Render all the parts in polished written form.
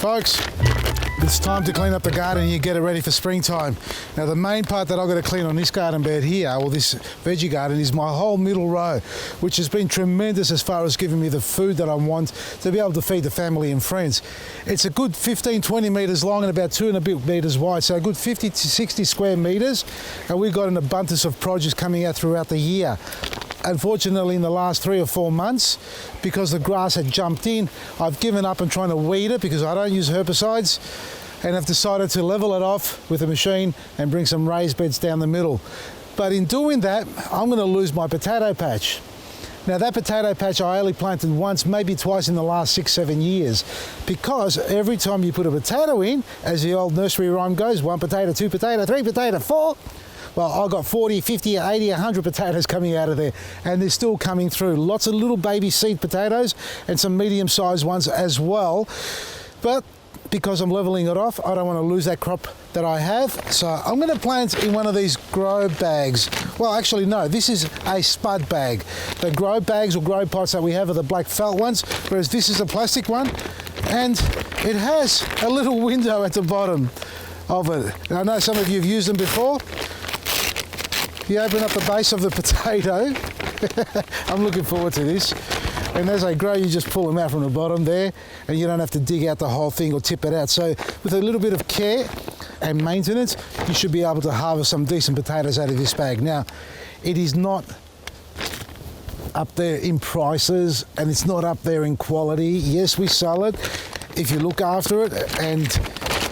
Folks, it's time to clean up the garden and you get it ready for springtime. Now the main part that I've got to clean on this garden bed here, or this veggie garden, is my whole middle row, which has been tremendous as far as giving me the food that I want to be able to feed the family and friends. It's a good 15-20 metres long and about 2 and a bit metres wide, so a good 50 to 60 square metres, and we've got an abundance of produce coming out throughout the year. Unfortunately, in the last 3 or 4 months, because the grass had jumped in, I've given up on trying to weed it because I don't use herbicides, and I've decided to level it off with a machine and bring some raised beds down the middle. But in doing that, I'm going to lose my potato patch. Now that potato patch I only planted once, maybe twice in the last 6-7 years, because every time you put a potato in, as the old nursery rhyme goes, 1 potato, 2 potato, 3 potato, 4, well, I've got 40, 50, 80, 100 potatoes coming out of there, and they're still coming through. Lots of little baby seed potatoes and some medium-sized ones as well. But because I'm leveling it off, I don't want to lose that crop that I have. So I'm going to plant in one of these grow bags. Well, actually, no, this is a spud bag. The grow bags or grow pots that we have are the black felt ones, whereas this is a plastic one, and it has a little window at the bottom of it. And I know some of you have used them before. You open up the base of the potato. I'm looking forward to this. And as they grow, you just pull them out from the bottom there, and you don't have to dig out the whole thing or tip it out. So with a little bit of care and maintenance, you should be able to harvest some decent potatoes out of this bag. Now, it is not up there in prices, and it's not up there in quality. Yes, we sell it. If you look after it and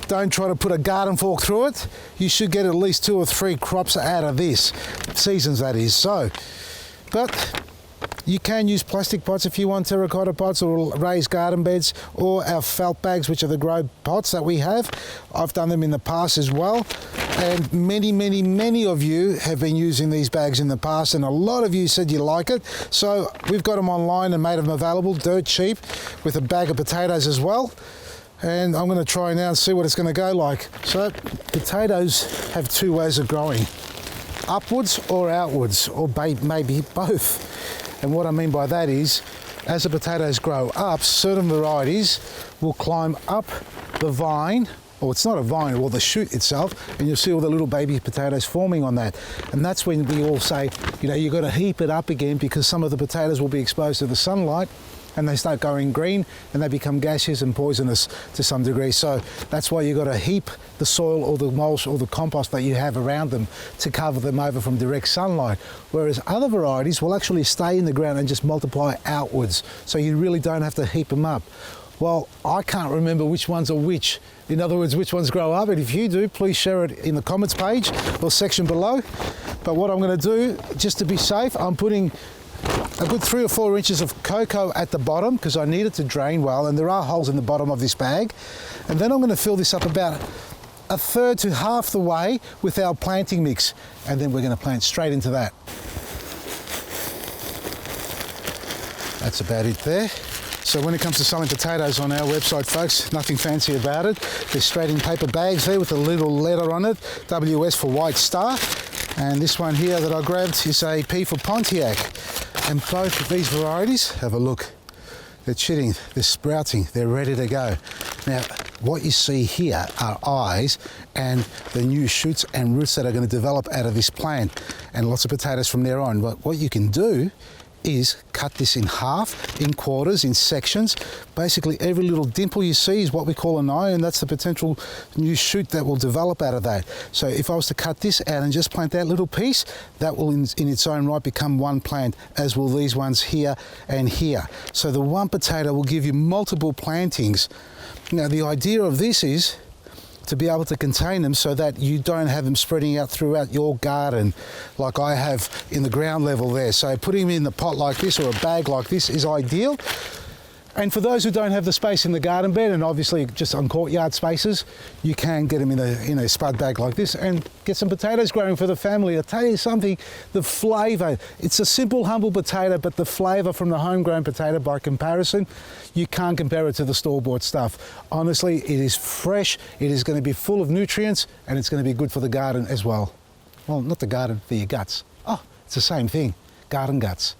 don't try to put a garden fork through it, you should get at least 2 or 3 crops out of this. Seasons, that is. So, but you can use plastic pots if you want, terracotta pots or raised garden beds, or our felt bags, which are the grow pots that we have. I've done them in the past as well, and many of you have been using these bags in the past, and a lot of you said you like it. So we've got them online and made them available dirt cheap with a bag of potatoes as well. And I'm going to try now and see what it's going to go like. So potatoes have 2 ways of growing, upwards or outwards, or maybe both. And what I mean by that is, as the potatoes grow up, certain varieties will climb up the vine, or it's not a vine, or the shoot itself, and you'll see all the little baby potatoes forming on that. And that's when we all say, you know, you've got to heap it up again, because some of the potatoes will be exposed to the sunlight and they start going green and they become gaseous and poisonous to some degree. So that's why you've got to heap the soil or the mulch or the compost that you have around them to cover them over from direct sunlight. Whereas other varieties will actually stay in the ground and just multiply outwards. So you really don't have to heap them up. Well, I can't remember which ones are which. In other words, which ones grow up. And if you do, please share it in the comments page or section below. But what I'm going to do, just to be safe, I'm putting a good 3 or 4 inches of cocoa at the bottom, because I need it to drain well, and there are holes in the bottom of this bag. And then I'm going to fill this up about 1/3 to half the way with our planting mix, and then we're going to plant straight into that. That's about it there. So when it comes to selling potatoes on our website, folks, nothing fancy about it. They're straight in paper bags there with a little letter on it, WS for White Star. And this one here that I grabbed is a P for Pontiac. And both of these varieties, have a look. They're chitting, they're sprouting, they're ready to go. Now, what you see here are eyes and the new shoots and roots that are going to develop out of this plant, and lots of potatoes from there on. But what you can do is cut this in half, in quarters, in sections. Basically every little dimple you see is what we call an eye, and that's the potential new shoot that will develop out of that. So if I was to cut this out and just plant that little piece, that will in its own right become one plant, as will these ones here and here. So the one potato will give you multiple plantings. Now the idea of this is to be able to contain them so that you don't have them spreading out throughout your garden like I have in the ground level there. So putting them in the pot like this or a bag like this is ideal. And for those who don't have the space in the garden bed, and obviously just on courtyard spaces, you can get them in a spud bag like this and get some potatoes growing for the family. I'll tell you something, the flavour, it's a simple, humble potato, but the flavour from the homegrown potato, by comparison, you can't compare it to the store-bought stuff. Honestly, it is fresh, it is going to be full of nutrients, and it's going to be good for the garden as well. Well, not the garden, for your guts. Oh, it's the same thing, garden guts.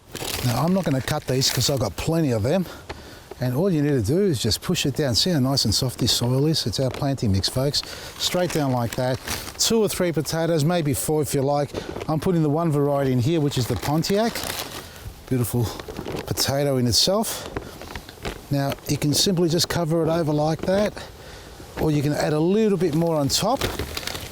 Now, I'm not going to cut these because I've got plenty of them. And all you need to do is just push it down. See how nice and soft this soil is? It's our planting mix, folks. Straight down like that. 2 or 3 potatoes, maybe 4 if you like. I'm putting the one variety in here, which is the Pontiac. Beautiful potato in itself. Now, you can simply just cover it over like that, or you can add a little bit more on top.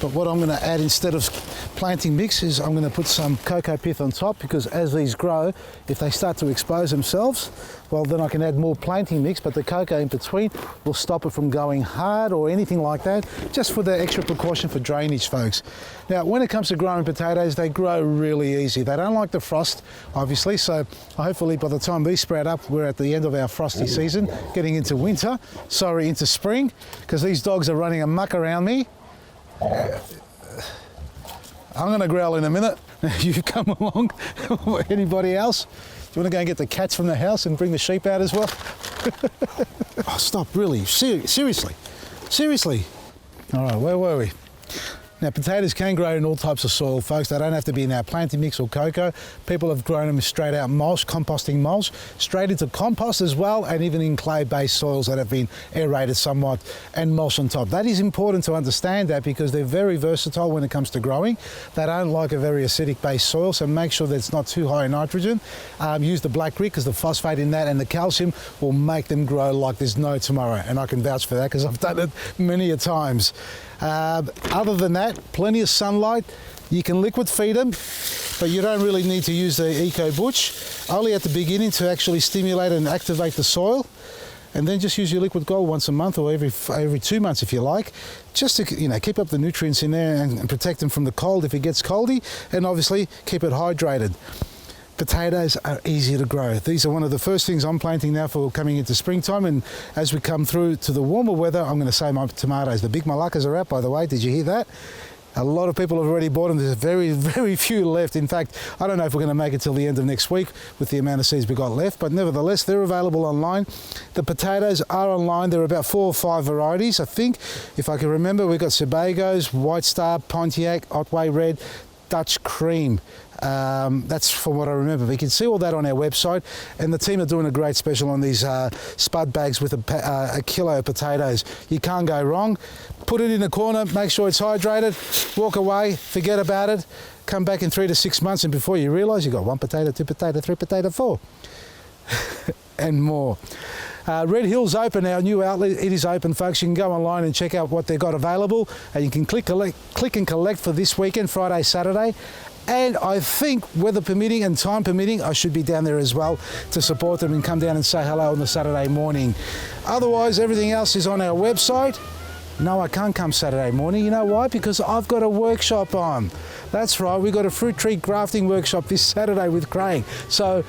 But what I'm going to add instead of planting mix is I'm going to put some cocoa pith on top, because as these grow, if they start to expose themselves, well, then I can add more planting mix, but the cocoa in between will stop it from going hard or anything like that, just for the extra precaution for drainage, folks. Now, when it comes to growing potatoes, they grow really easy. They don't like the frost, obviously, so hopefully by the time these sprout up, we're at the end of our frosty season, getting into winter, into spring, because these dogs are running amok around me. I'm going to growl in a minute. You come along. Anybody else? Do you want to go and get the cats from the house and bring the sheep out as well? Oh, stop, really. Seriously. All right, where were we? Now, potatoes can grow in all types of soil, folks. They don't have to be in our planting mix or cocoa. People have grown them straight out mulch, composting mulch, straight into compost as well, and even in clay-based soils that have been aerated somewhat and mulch on top. That is important to understand that, because they're very versatile when it comes to growing. They don't like a very acidic-based soil, so make sure that it's not too high in nitrogen. Use the black grit, because the phosphate in that and the calcium will make them grow like there's no tomorrow, and I can vouch for that because I've done it many a times. Other than that, plenty of sunlight. You can liquid feed them, but you don't really need to use the Eco Butch, only at the beginning to actually stimulate and activate the soil. And then just use your liquid gold once a month, or every 2 months if you like, just to keep up the nutrients in there and protect them from the cold if it gets coldy, and obviously keep it hydrated. Potatoes are easy to grow. These are one of the first things I'm planting now for coming into springtime, and as we come through to the warmer weather, I'm going to sow my tomatoes. The big malakas are out, by the way. Did you hear that? A lot of people have already bought them. There's very, very few left. In fact, I don't know if we're going to make it till the end of next week with the amount of seeds we've got left, but nevertheless, they're available online. The potatoes are online. There are about 4 or 5 varieties, I think. If I can remember, we've got Sebagos, White Star, Pontiac, Otway Red, Dutch Cream. That's from what I remember. But you can see all that on our website, and the team are doing a great special on these spud bags with a kilo of potatoes. You can't go wrong. Put it in a corner, make sure it's hydrated, walk away, forget about it, come back in 3 to 6 months, and before you realise you've got 1 potato, 2 potato, 3 potato, 4 and more. Red Hill's open, our new outlet. It is open, folks. You can go online and check out what they've got available, and you can click and collect for this weekend, Friday, Saturday. And I think, weather permitting and time permitting, I should be down there as well to support them and come down and say hello on the Saturday morning. Otherwise, everything else is on our website. No, I can't come Saturday morning. You know why? Because I've got a workshop on. That's right, we've got a fruit tree grafting workshop this Saturday with Craig. So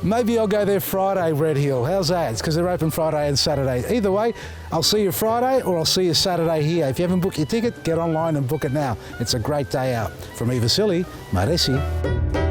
maybe I'll go there Friday, Red Hill. How's that? It's because they're open Friday and Saturday. Either way, I'll see you Friday or I'll see you Saturday here. If you haven't booked your ticket, get online and book it now. It's a great day out. From Eva Silly, Maresi.